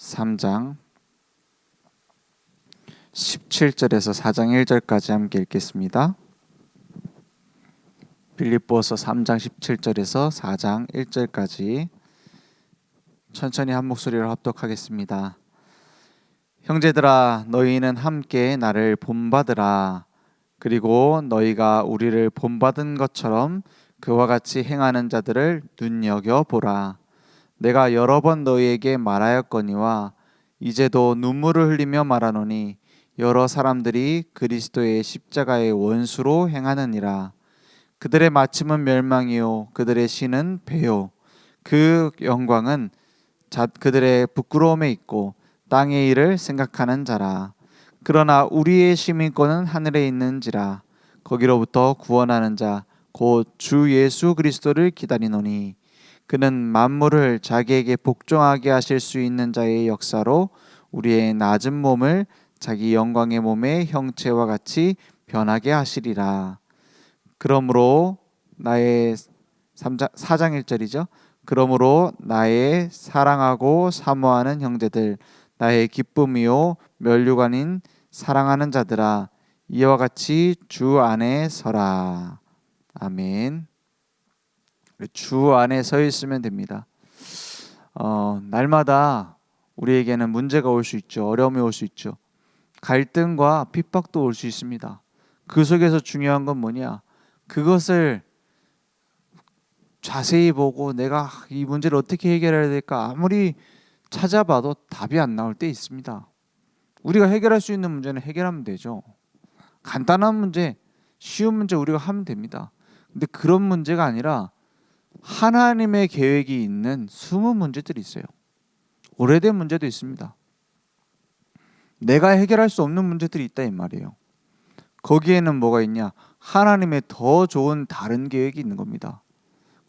3장 17절에서 4장 1절까지 함께 읽겠습니다. 빌립보서 3장 17절에서 4장 1절까지 천천히 한 목소리로 합독하겠습니다. 형제들아, 너희는 함께 나를 본받으라. 그리고 너희가 우리를 본받은 것처럼 그와 같이 행하는 자들을 눈여겨보라. 내가 여러 번 너희에게 말하였거니와 이제도 눈물을 흘리며 말하노니 여러 사람들이 그리스도의 십자가의 원수로 행하느니라. 그들의 마침은 멸망이요 그들의 신은 배요. 그 영광은 그들의 부끄러움에 있고 땅의 일을 생각하는 자라. 그러나 우리의 시민권은 하늘에 있는지라. 거기로부터 구원하는 자 곧 주 예수 그리스도를 기다리노니 그는 만물을 자기에게 복종하게 하실 수 있는 자의 역사로 우리의 낮은 몸을 자기 영광의 몸의 형체와 같이 변하게 하시리라. 그러므로 나의 4장 1절이죠. 그러므로 나의 사랑하고 사모하는 형제들, 나의 기쁨이요 면류관인 사랑하는 자들아, 이와 같이 주 안에 서라. 아멘. 주 안에 서 있으면 됩니다. 날마다 우리에게는 문제가 올 수 있죠. 어려움이 올 수 있죠. 갈등과 핍박도 올 수 있습니다. 그 속에서 중요한 건 뭐냐? 그것을 자세히 보고 내가 이 문제를 어떻게 해결해야 될까 아무리 찾아봐도 답이 안 나올 때 있습니다. 우리가 해결할 수 있는 문제는 해결하면 되죠. 간단한 문제, 쉬운 문제 우리가 하면 됩니다. 근데 그런 문제가 아니라 하나님의 계획이 있는 숨은 문제들이 있어요. 오래된 문제도 있습니다. 내가 해결할 수 없는 문제들이 있다 이 말이에요. 거기에는 뭐가 있냐? 하나님의 더 좋은 다른 계획이 있는 겁니다.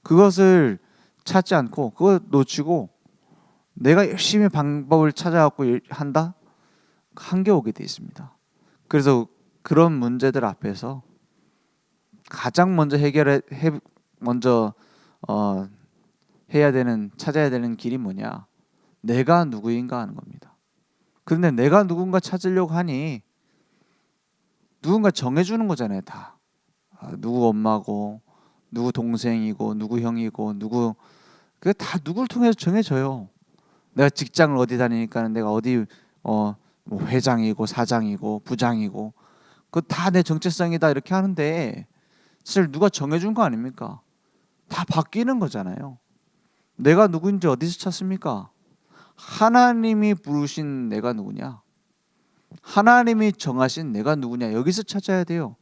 그것을 찾지 않고 그걸 놓치고 내가 열심히 방법을 찾아갖고 한다? 한겨오게 돼 있습니다. 그래서 그런 문제들 앞에서 가장 먼저 찾아야 되는 길이 뭐냐? 내가 누구인가 하는 겁니다. 그런데 내가 누군가 찾으려고 하니 누군가 정해주는 거잖아요. 다 누구 엄마고 누구 동생이고 누구 형이고 누구 그게 다 누구를 통해서 정해져요. 내가 직장을 어디 다니니까 내가 어디 뭐 회장이고 사장이고 부장이고 그거 다 내 정체성이다 이렇게 하는데 사실 누가 정해준 거 아닙니까? 다 바뀌는 거잖아요. 내가 누구인지 어디서 찾습니까? 하나님이 부르신 내가 누구냐? 하나님이 정하신 내가 누구냐? 여기서 찾아야 돼요.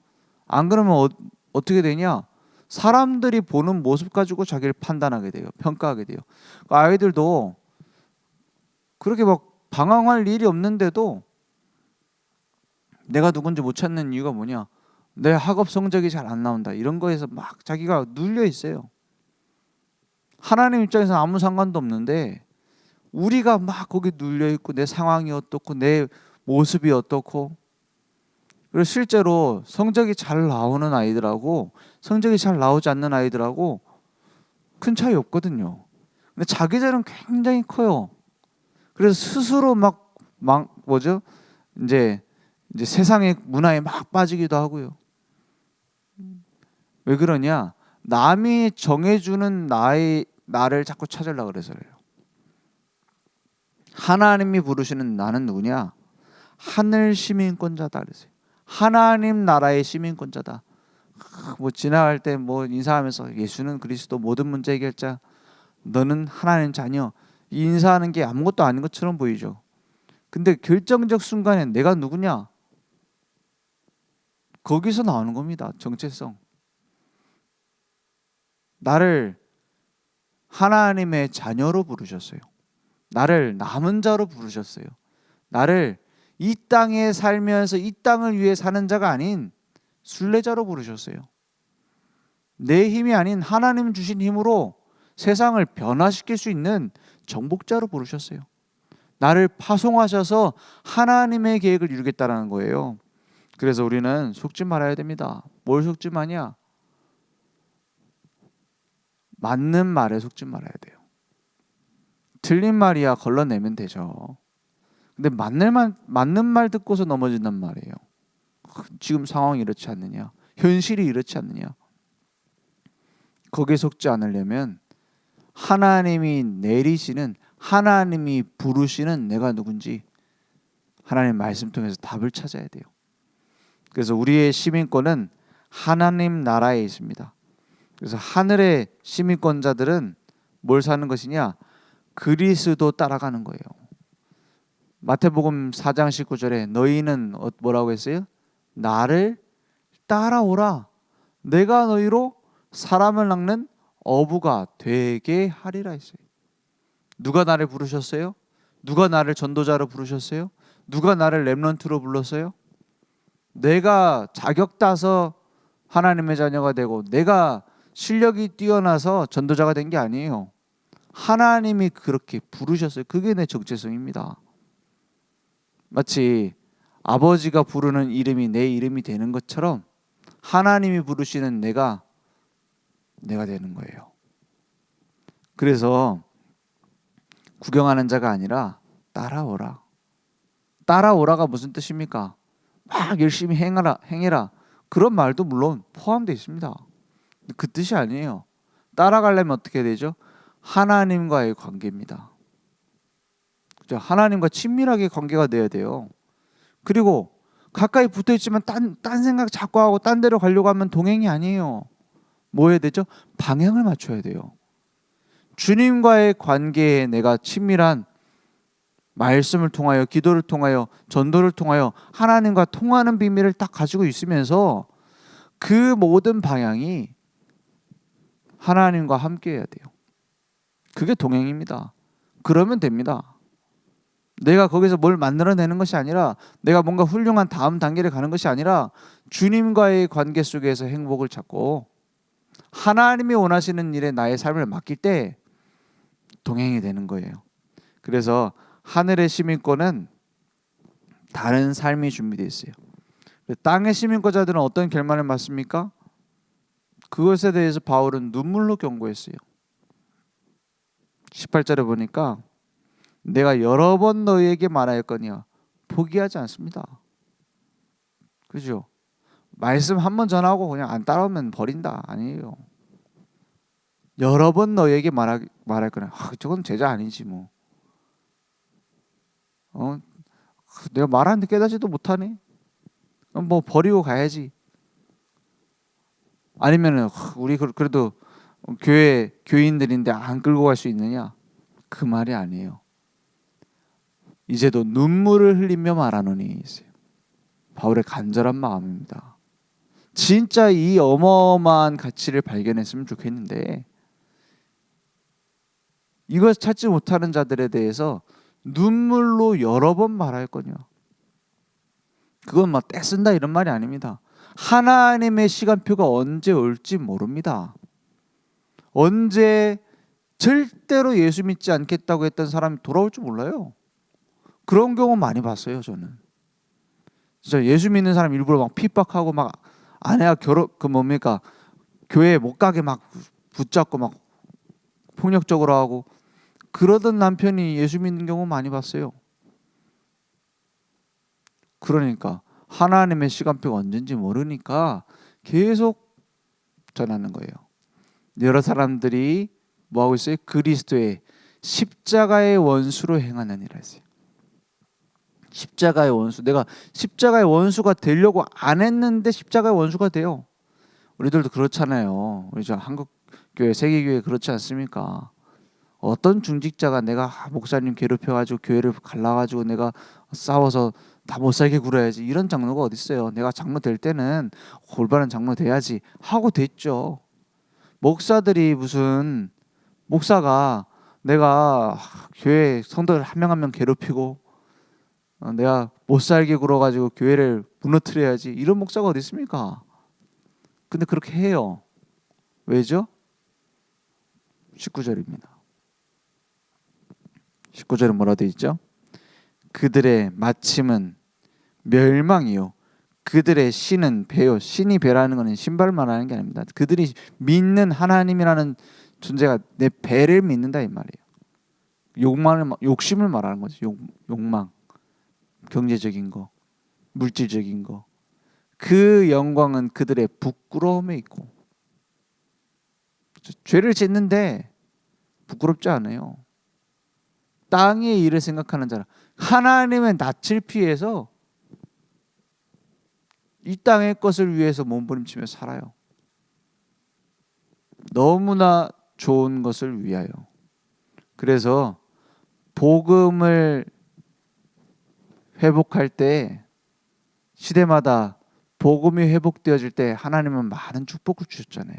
안 그러면 어떻게 되냐? 사람들이 보는 모습 가지고 자기를 판단하게 돼요. 평가하게 돼요. 아이들도 그렇게 막 방황할 일이 없는데도 내가 누군지 못 찾는 이유가 뭐냐? 내 학업 성적이 잘 안 나온다. 이런 거에서 막 자기가 눌려 있어요. 하나님 입장에서는 아무 상관도 없는데 우리가 막 거기 눌려 있고 내 상황이 어떻고 내 모습이 어떻고 그리고 실제로 성적이 잘 나오는 아이들하고 성적이 잘 나오지 않는 아이들하고 큰 차이 없거든요. 근데 자기들은 굉장히 커요. 그래서 스스로 이제 세상의 문화에 막 빠지기도 하고요. 왜 그러냐? 남이 정해주는 나를 자꾸 찾으려고 그래서 그래요. 하나님이 부르시는 나는 누구냐? 하늘 시민권자다 그랬어요. 하나님 나라의 시민권자다. 뭐 지나갈 때 뭐 인사하면서 예수는 그리스도 모든 문제 해결자, 너는 하나님 자녀, 이 인사하는 게 아무것도 아닌 것처럼 보이죠. 근데 결정적 순간에 내가 누구냐? 거기서 나오는 겁니다. 정체성. 나를 하나님의 자녀로 부르셨어요. 나를 남은 자로 부르셨어요. 나를 이 땅에 살면서 이 땅을 위해 사는 자가 아닌 순례자로 부르셨어요. 내 힘이 아닌 하나님 주신 힘으로 세상을 변화시킬 수 있는 정복자로 부르셨어요. 나를 파송하셔서 하나님의 계획을 이루겠다라는 거예요. 그래서 우리는 속지 말아야 됩니다. 뭘 속지 마냐? 맞는 말에 속지 말아야 돼요. 틀린 말이야 걸러내면 되죠. 근데 맞는 말 듣고서 넘어진단 말이에요. 지금 상황이 이렇지 않느냐, 현실이 이렇지 않느냐. 거기에 속지 않으려면 하나님이 내리시는, 하나님이 부르시는 내가 누군지 하나님 말씀 통해서 답을 찾아야 돼요. 그래서 우리의 시민권은 하나님 나라에 있습니다. 그래서 하늘의 시민권자들은 뭘 사는 것이냐? 그리스도 따라가는 거예요. 마태복음 4장 19절에 너희는 뭐라고 했어요? 나를 따라오라. 내가 너희로 사람을 낚는 어부가 되게 하리라 했어요. 누가 나를 부르셨어요? 누가 나를 전도자로 부르셨어요? 누가 나를 렘넌트로 불렀어요? 내가 자격 따서 하나님의 자녀가 되고 내가 실력이 뛰어나서 전도자가 된 게 아니에요. 하나님이 그렇게 부르셨어요. 그게 내 정체성입니다. 마치 아버지가 부르는 이름이 내 이름이 되는 것처럼 하나님이 부르시는 내가 되는 거예요. 그래서 구경하는 자가 아니라 따라오라. 따라오라가 무슨 뜻입니까? 막 열심히 행해라. 그런 말도 물론 포함되어 있습니다. 그 뜻이 아니에요. 따라가려면 어떻게 되죠? 하나님과의 관계입니다. 그죠? 하나님과 친밀하게 관계가 돼야 돼요. 그리고 가까이 붙어 있지만 딴 생각 자꾸 하고 딴 데로 가려고 하면 동행이 아니에요. 뭐 해야 되죠? 방향을 맞춰야 돼요. 주님과의 관계에 내가 친밀한 말씀을 통하여, 기도를 통하여, 전도를 통하여 하나님과 통하는 비밀을 딱 가지고 있으면서 그 모든 방향이 하나님과 함께 해야 돼요. 그게 동행입니다. 그러면 됩니다. 내가 거기서 뭘 만들어내는 것이 아니라, 내가 뭔가 훌륭한 다음 단계를 가는 것이 아니라 주님과의 관계 속에서 행복을 찾고 하나님이 원하시는 일에 나의 삶을 맡길 때 동행이 되는 거예요. 그래서 하늘의 시민권은 다른 삶이 준비되어 있어요. 땅의 시민권자들은 어떤 결말을 맞습니까? 그것에 대해서 바울은 눈물로 경고했어요. 18절에 보니까 내가 여러 번 너희에게 말하였거니와 포기하지 않습니다. 그죠? 말씀 한 번 전하고 그냥 안 따라오면 버린다. 아니에요. 여러 번 너희에게 말할거나 저건 제자 아니지 뭐. 내가 말하는데 깨닫지도 못하네. 뭐 버리고 가야지. 아니면은 우리 그래도 교인들인데 안 끌고 갈 수 있느냐? 그 말이 아니에요. 이제도 눈물을 흘리며 말하노니 있어요. 바울의 간절한 마음입니다. 진짜 이 어마어마한 가치를 발견했으면 좋겠는데 이걸 찾지 못하는 자들에 대해서 눈물로 여러 번 말할 거냐. 그건 막 떼쓴다 이런 말이 아닙니다. 하나님의 시간표가 언제 올지 모릅니다. 언제 절대로 예수 믿지 않겠다고 했던 사람이 돌아올 줄 몰라요. 그런 경우 많이 봤어요. 저는 진짜 예수 믿는 사람 일부러 막 핍박하고 막 아내가 교회 못 가게 막 붙잡고 막 폭력적으로 하고 그러던 남편이 예수 믿는 경우 많이 봤어요. 그러니까 하나님의 시간표가 언젠지 모르니까 계속 전하는 거예요. 여러 사람들이 뭐 하고 있어요? 그리스도의 십자가의 원수로 행하는 일을 했어요. 십자가의 원수. 내가 십자가의 원수가 되려고 안 했는데 십자가의 원수가 돼요. 우리들도 그렇잖아요. 우리 저 한국교회, 세계교회 그렇지 않습니까? 어떤 중직자가 내가 목사님 괴롭혀가지고 교회를 갈라가지고 내가 싸워서 다 못살게 굴어야지 이런 장로가 어디 있어요. 내가 장로 될 때는 올바른 장로 돼야지 하고 됐죠. 목사들이 무슨 목사가 내가 교회 성도들 한 명 한 명 괴롭히고 내가 못살게 굴어가지고 교회를 무너뜨려야지 이런 목사가 어디 있습니까? 근데 그렇게 해요. 왜죠? 19절입니다. 19절에 뭐라 되어 있죠? 그들의 마침은 멸망이요 그들의 신은 배요. 신이 배라는 것은 신발을 말하는 게 아닙니다. 그들이 믿는 하나님이라는 존재가 내 배를 믿는다 이 말이에요. 욕심을 말하는 거죠. 욕망. 경제적인 거, 물질적인 거. 그 영광은 그들의 부끄러움에 있고, 죄를 짓는데 부끄럽지 않아요. 땅의 일을 생각하는 자라. 하나님의 낯을 피해서 이 땅의 것을 위해서 몸부림치며 살아요. 너무나 좋은 것을 위하여. 그래서 복음을 회복할 때, 시대마다 복음이 회복되어질 때 하나님은 많은 축복을 주셨잖아요.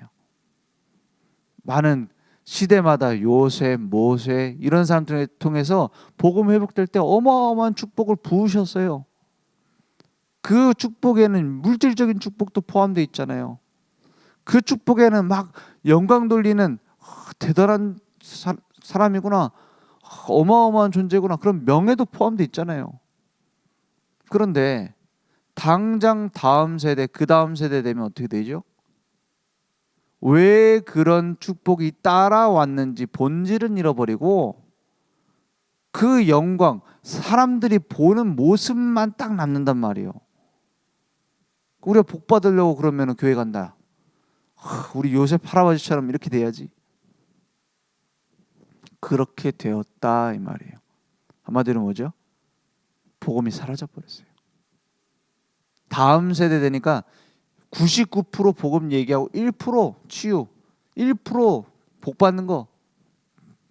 많은 시대마다 요셉, 모세 이런 사람들을 통해서 복음 회복될 때 어마어마한 축복을 부으셨어요. 그 축복에는 물질적인 축복도 포함되어 있잖아요. 그 축복에는 막 영광 돌리는 대단한 사람이구나, 어마어마한 존재구나, 그런 명예도 포함되어 있잖아요. 그런데 당장 다음 세대, 그 다음 세대 되면 어떻게 되죠? 왜 그런 축복이 따라왔는지 본질은 잃어버리고 그 영광, 사람들이 보는 모습만 딱 남는단 말이에요. 우리가 복 받으려고 그러면 교회 간다. 우리 요셉 할아버지처럼 이렇게 돼야지. 그렇게 되었다 이 말이에요. 한마디로 뭐죠? 복음이 사라져 버렸어요. 다음 세대 되니까 99% 복음 얘기하고 1% 치유, 1% 복 받는 거,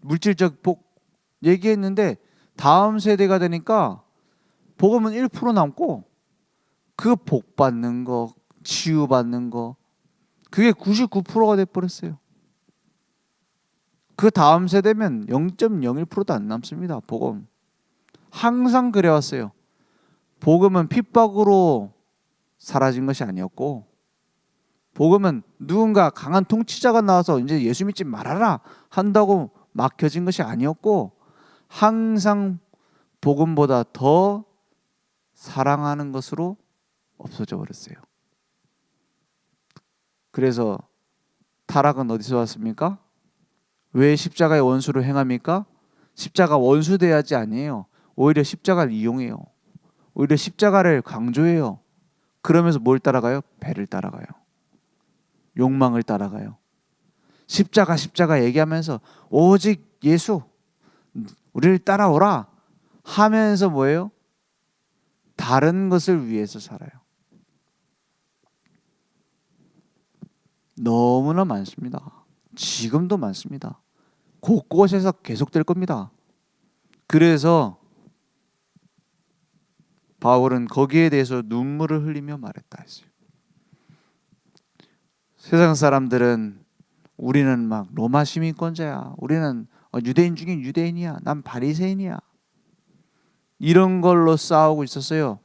물질적 복 얘기했는데 다음 세대가 되니까 복음은 1% 남고 그 복 받는 거, 치유 받는 거, 그게 99%가 돼 버렸어요. 그 다음 세대면 0.01%도 안 남습니다. 복음. 항상 그래왔어요. 복음은 핍박으로 사라진 것이 아니었고, 복음은 누군가 강한 통치자가 나와서 이제 예수 믿지 말아라 한다고 막혀진 것이 아니었고, 항상 복음보다 더 사랑하는 것으로 없어져 버렸어요. 그래서 타락은 어디서 왔습니까? 왜 십자가의 원수를 행합니까? 십자가 원수 돼야지 아니에요. 오히려 십자가를 이용해요. 오히려 십자가를 강조해요. 그러면서 뭘 따라가요? 배를 따라가요. 욕망을 따라가요. 십자가 십자가 얘기하면서 오직 예수, 우리를 따라오라 하면서 뭐예요? 다른 것을 위해서 살아요. 너무나 많습니다. 지금도 많습니다. 곳곳에서 계속될 겁니다. 그래서 바울은 거기에 대해서 눈물을 흘리며 말했다 했어요. 세상 사람들은 우리는 막 로마 시민권자야, 우리는 유대인 중에 유대인이야, 난 바리새인이야, 이런 걸로 싸우고 있었어요.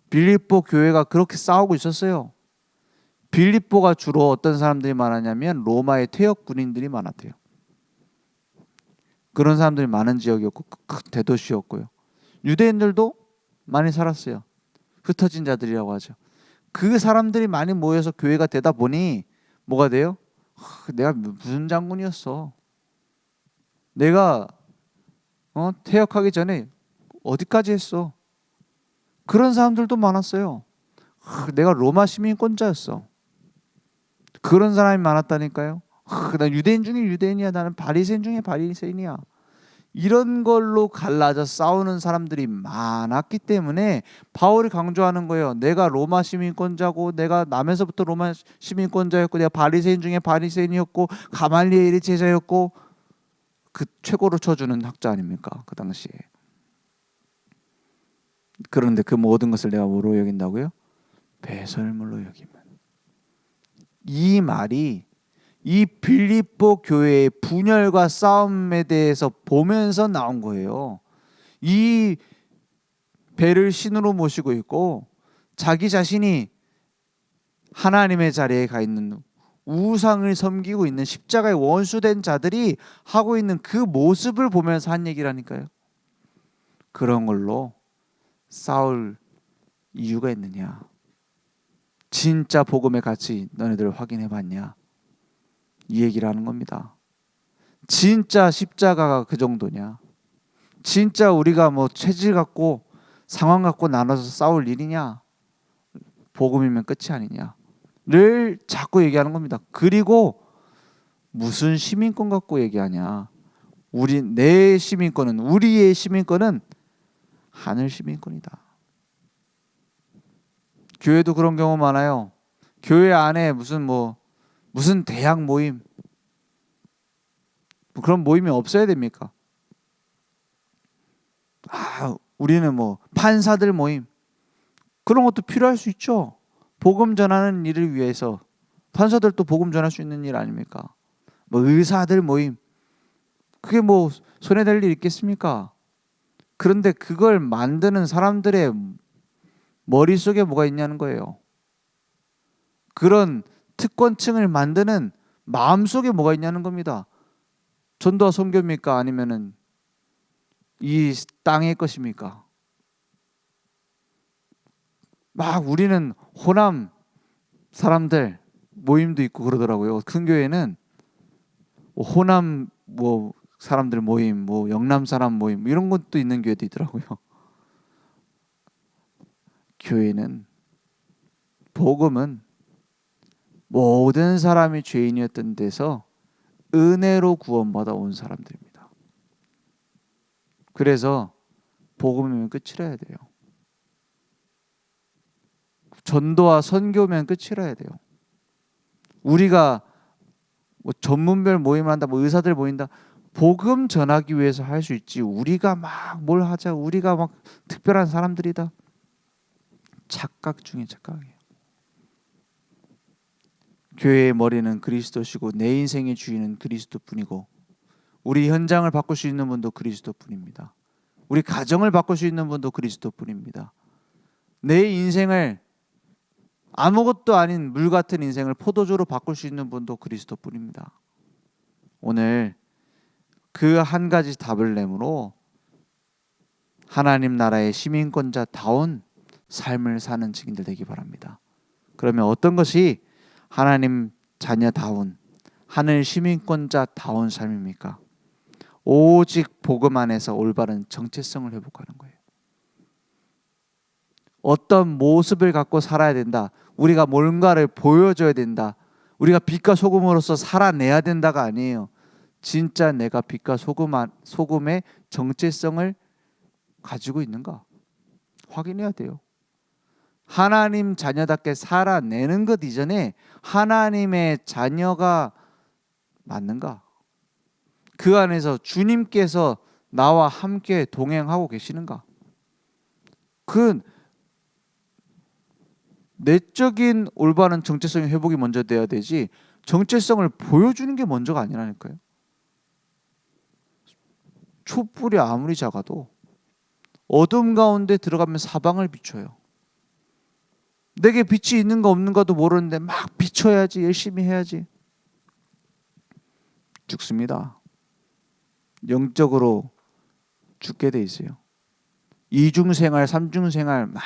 빌립보 교회가 그렇게 싸우고 있었어요. 빌립보가 주로 어떤 사람들이 많았냐면 로마의 퇴역 군인들이 많았대요. 그런 사람들이 많은 지역이었고 큰 대도시였고요. 유대인들도 많이 살았어요. 흩어진 자들이라고 하죠. 그 사람들이 많이 모여서 교회가 되다 보니 뭐가 돼요? 내가 무슨 장군이었어? 내가 퇴역하기 전에 어디까지 했어? 그런 사람들도 많았어요. 내가 로마 시민권자였어. 그런 사람이 많았다니까요. 나 유대인 중에 유대인이야, 나는 바리새인 중에 바리새인이야, 이런 걸로 갈라져 싸우는 사람들이 많았기 때문에 바울이 강조하는 거예요. 내가 로마 시민권자고, 내가 남에서부터 로마 시민권자였고, 내가 바리새인 중에 바리새인이었고, 가말리엘의 제자였고, 그 최고로 쳐주는 학자 아닙니까? 그 당시에. 그런데 그 모든 것을 내가 뭐로 여긴다고요? 배설물로 여기면. 이 말이 이 빌립보 교회의 분열과 싸움에 대해서 보면서 나온 거예요. 이 배를 신으로 모시고 있고 자기 자신이 하나님의 자리에 가 있는, 우상을 섬기고 있는 십자가의 원수된 자들이 하고 있는 그 모습을 보면서 한 얘기라니까요. 그런 걸로 싸울 이유가 있느냐? 진짜 복음의 가치 너네들 확인해 봤냐? 이 얘기를 하는 겁니다. 진짜 십자가가 그 정도냐? 진짜 우리가 뭐 체질 갖고 상황 갖고 나눠서 싸울 일이냐? 복음이면 끝이 아니냐?를 자꾸 얘기하는 겁니다. 그리고 무슨 시민권 갖고 얘기하냐? 내 시민권은, 우리의 시민권은 하늘 시민권이다. 교회도 그런 경우 많아요. 교회 안에 무슨 대학 모임, 그런 모임이 없어야 됩니까? 우리는 판사들 모임, 그런 것도 필요할 수 있죠. 복음 전하는 일을 위해서 판사들도 복음 전할 수 있는 일 아닙니까? 의사들 모임, 그게 손에 댈 일 있겠습니까? 그런데 그걸 만드는 사람들의 머릿속에 뭐가 있냐는 거예요. 그런 특권층을 만드는 마음속에 뭐가 있냐는 겁니다. 전도와 선교입니까? 아니면은 이 땅의 것입니까? 우리는 호남 사람들 모임도 있고 그러더라고요. 큰 교회는 호남 사람들 모임, 영남 사람 모임 이런 것도 있는 교회도 있더라고요. 교회는, 복음은 모든 사람이 죄인이었던 데서 은혜로 구원받아 온 사람들입니다. 그래서 복음이면 끝이라 해야 돼요. 전도와 선교면 끝이라 해야 돼요. 우리가 전문별 모임을 한다, 의사들 모인다, 복음 전하기 위해서 할 수 있지. 우리가 뭘 하자, 우리가 특별한 사람들이다. 착각 중에 착각이에요. 교회의 머리는 그리스도시고 내 인생의 주인은 그리스도뿐이고, 우리 현장을 바꿀 수 있는 분도 그리스도뿐입니다. 우리 가정을 바꿀 수 있는 분도 그리스도뿐입니다. 내 인생을, 아무것도 아닌 물 같은 인생을 포도주로 바꿀 수 있는 분도 그리스도뿐입니다. 오늘 그 한 가지 답을 내므로 하나님 나라의 시민권자다운 삶을 사는 증인들 되기 바랍니다. 그러면 어떤 것이 하나님 자녀다운, 하늘 시민권자다운 삶입니까? 오직 복음 안에서 올바른 정체성을 회복하는 거예요. 어떤 모습을 갖고 살아야 된다, 우리가 뭔가를 보여줘야 된다, 우리가 빛과 소금으로서 살아내야 된다가 아니에요. 진짜 내가 빛과 소금의 정체성을 가지고 있는가 확인해야 돼요. 하나님 자녀답게 살아내는 것 이전에 하나님의 자녀가 맞는가? 그 안에서 주님께서 나와 함께 동행하고 계시는가? 그 내적인 올바른 정체성의 회복이 먼저 돼야 되지, 정체성을 보여주는 게 먼저가 아니라니까요. 촛불이 아무리 작아도 어둠 가운데 들어가면 사방을 비춰요. 내게 빛이 있는가 없는가도 모르는데 막 비춰야지, 열심히 해야지. 죽습니다. 영적으로 죽게 돼 있어요. 이중생활, 삼중생활 막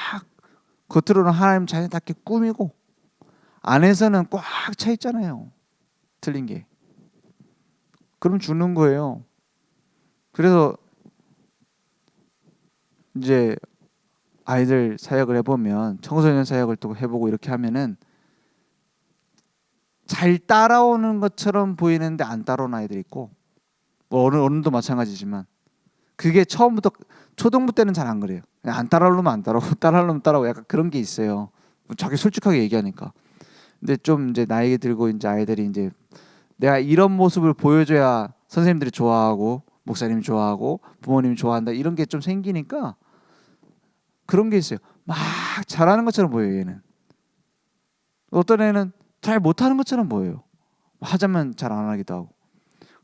겉으로는 하나님 자녀답게 꾸미고 안에서는 꽉 차 있잖아요. 틀린 게. 그럼 죽는 거예요. 그래서 이제 아이들 사역을 해보면, 청소년 사역을 또 해보고 이렇게 하면은 잘 따라오는 것처럼 보이는데 안 따라오는 아이들이 있고, 어른도 마찬가지지만, 그게 처음부터 초등부 때는 잘 안 그래요. 안 따라오면 안 따라오고 따라오면 따라오고 약간 그런 게 있어요. 자기 솔직하게 얘기하니까. 근데 좀 이제 나이 들고 이제 아이들이 이제 내가 이런 모습을 보여줘야 선생님들이 좋아하고 목사님이 좋아하고 부모님이 좋아한다, 이런 게 좀 생기니까 그런 게 있어요. 막 잘하는 것처럼 보여요. 얘는. 어떤 애는 잘 못하는 것처럼 보여요. 하자면 잘 안 하기도 하고.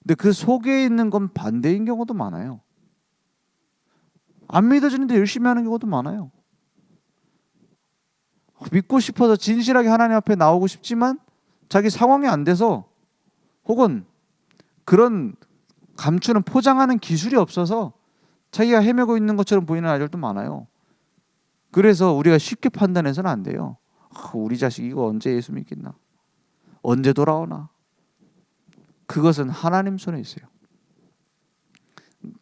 근데 그 속에 있는 건 반대인 경우도 많아요. 안 믿어지는데 열심히 하는 경우도 많아요. 믿고 싶어서 진실하게 하나님 앞에 나오고 싶지만 자기 상황이 안 돼서, 혹은 그런 감추는, 포장하는 기술이 없어서 자기가 헤매고 있는 것처럼 보이는 아이들도 많아요. 그래서 우리가 쉽게 판단해서는 안 돼요. 우리 자식 이거 언제 예수 믿겠나? 언제 돌아오나? 그것은 하나님 손에 있어요.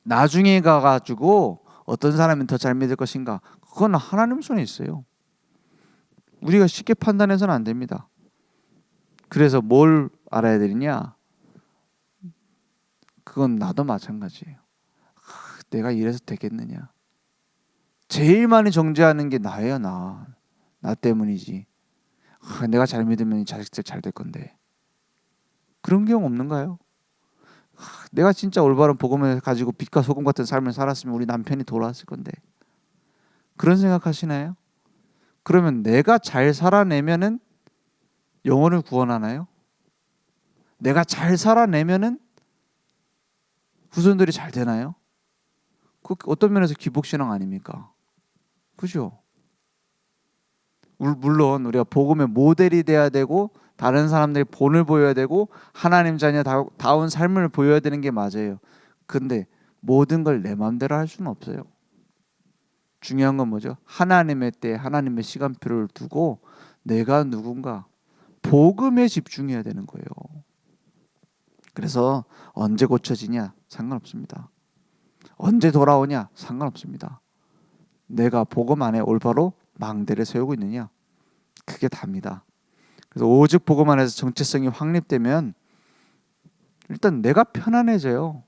나중에 가가지고 어떤 사람이 더 잘 믿을 것인가? 그건 하나님 손에 있어요. 우리가 쉽게 판단해서는 안 됩니다. 그래서 뭘 알아야 되느냐? 그건 나도 마찬가지예요. 내가 이래서 되겠느냐? 제일 많이 정죄하는 게 나예요. 나 때문이지. 내가 잘 믿으면 이 자식들 잘 될 건데. 그런 경우 없는가요? 내가 진짜 올바른 복음을 가지고 빛과 소금 같은 삶을 살았으면 우리 남편이 돌아왔을 건데. 그런 생각하시나요? 그러면 내가 잘 살아내면은 영혼을 구원하나요? 내가 잘 살아내면은 후손들이 잘 되나요? 그 어떤 면에서 기복신앙 아닙니까? 그죠? 물론 우리가 복음의 모델이 돼야 되고 다른 사람들이 본을 보여야 되고 하나님 자녀다운 삶을 보여야 되는 게 맞아요. 근데 모든 걸 내 마음대로 할 수는 없어요. 중요한 건 뭐죠? 하나님의 때 하나님의 시간표를 두고 내가 누군가 복음에 집중해야 되는 거예요. 그래서 언제 고쳐지냐? 상관없습니다. 언제 돌아오냐? 상관없습니다. 내가 복음 안에 올바로 망대를 세우고 있느냐? 그게 답니다. 그래서 오직 복음 안에서 정체성이 확립되면 일단 내가 편안해져요.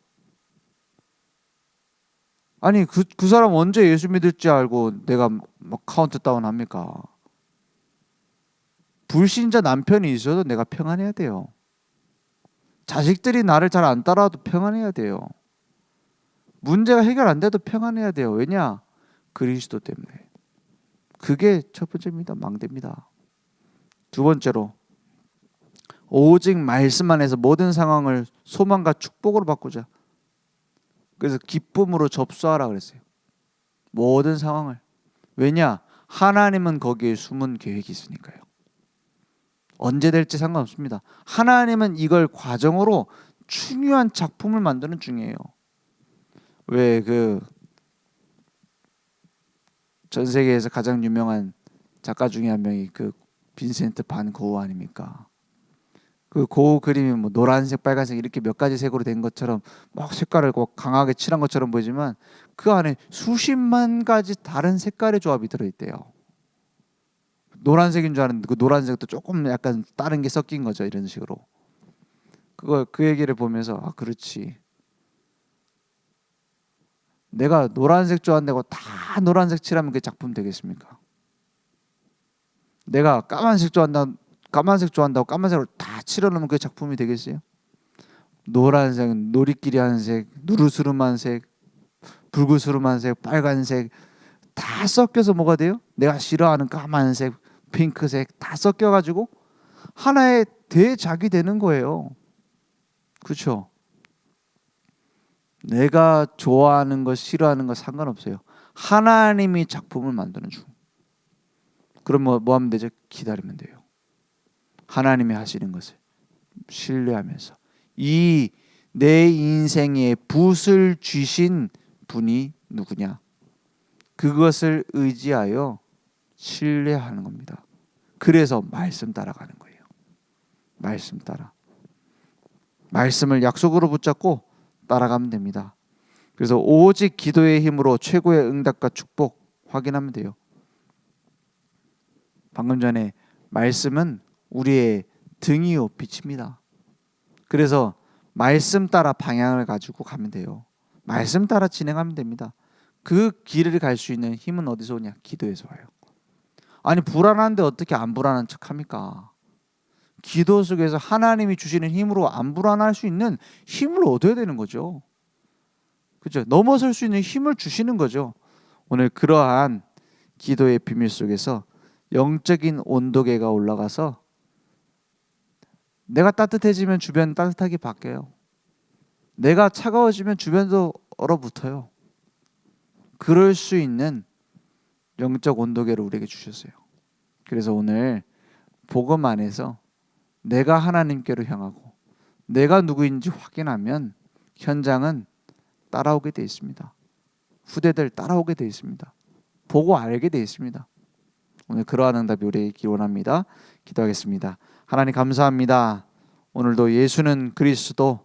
아니 그 사람 언제 예수 믿을지 알고 내가 막 카운트다운 합니까? 불신자 남편이 있어도 내가 평안해야 돼요. 자식들이 나를 잘 안 따라와도 평안해야 돼요. 문제가 해결 안 돼도 평안해야 돼요. 왜냐? 그리스도 때문에. 그게 첫 번째입니다. 망대입니다. 두 번째로 오직 말씀 안에서 모든 상황을 소망과 축복으로 바꾸자. 그래서 기쁨으로 접수하라 그랬어요. 모든 상황을. 왜냐? 하나님은 거기에 숨은 계획이 있으니까요. 언제 될지 상관없습니다. 하나님은 이걸 과정으로 중요한 작품을 만드는 중이에요. 왜 전 세계에서 가장 유명한 작가 중에 한 명이 빈센트 반 고흐 아닙니까? 그 고흐 그림이 뭐 노란색, 빨간색 이렇게 몇 가지 색으로 된 것처럼 막 색깔을 강하게 칠한 것처럼 보이지만 그 안에 수십만 가지 다른 색깔의 조합이 들어있대요. 노란색인 줄 알았는데 그 노란색도 조금 약간 다른 게 섞인 거죠. 이런 식으로. 그 얘기를 보면서 그렇지. 내가 노란색 좋아한다고 다 노란색 칠하면 그 작품 되겠습니까? 내가 까만색 좋아한다고 까만색으로 다 칠해놓으면 그 작품이 되겠어요? 노란색, 노리끼리 한 색, 누르스름한 색, 붉으스름한 색, 빨간색 다 섞여서 뭐가 돼요? 내가 싫어하는 까만색, 핑크색 다 섞여가지고 하나의 대작이 되는 거예요. 그렇죠? 내가 좋아하는 거 싫어하는 거 상관없어요. 하나님이 작품을 만드는 중. 그럼 뭐 하면 되죠? 기다리면 돼요. 하나님이 하시는 것을 신뢰하면서 이 내 인생에 붓을 쥐신 분이 누구냐? 그것을 의지하여 신뢰하는 겁니다. 그래서 말씀 따라가는 거예요. 말씀 따라. 말씀을 약속으로 붙잡고 따라가면 됩니다. 그래서 오직 기도의 힘으로 최고의 응답과 축복 확인하면 돼요. 방금 전에 말씀은 우리의 등이요 빛입니다. 그래서 말씀 따라 방향을 가지고 가면 돼요. 말씀 따라 진행하면 됩니다. 그 길을 갈 수 있는 힘은 어디서 오냐? 기도에서 와요. 아니 불안한데 어떻게 안 불안한 척합니까? 기도 속에서 하나님이 주시는 힘으로 안 불안할 수 있는 힘을 얻어야 되는 거죠. 그렇죠? 넘어설 수 있는 힘을 주시는 거죠. 오늘 그러한 기도의 비밀 속에서 영적인 온도계가 올라가서 내가 따뜻해지면 주변 따뜻하게 바뀌어요. 내가 차가워지면 주변도 얼어붙어요. 그럴 수 있는 영적 온도계를 우리에게 주셨어요. 그래서 오늘 복음 안에서 내가 하나님께로 향하고 내가 누구인지 확인하면 현장은 따라오게 돼 있습니다. 후대들 따라오게 돼 있습니다. 보고 알게 돼 있습니다. 오늘 그러한 응답이 우리에게 있기 원합니다. 기도하겠습니다. 하나님 감사합니다. 오늘도 예수는 그리스도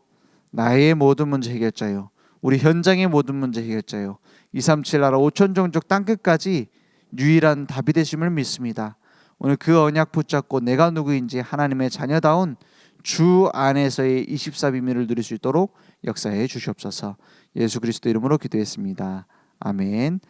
나의 모든 문제 해결자요 우리 현장의 모든 문제 해결자요 237 나라 5천 종족 땅끝까지 유일한 답이 되심을 믿습니다. 오늘 그 언약 붙잡고 내가 누구인지 하나님의 자녀다운 주 안에서의 24비밀을 누릴 수 있도록 역사해 주시옵소서. 예수 그리스도 이름으로 기도했습니다. 아멘.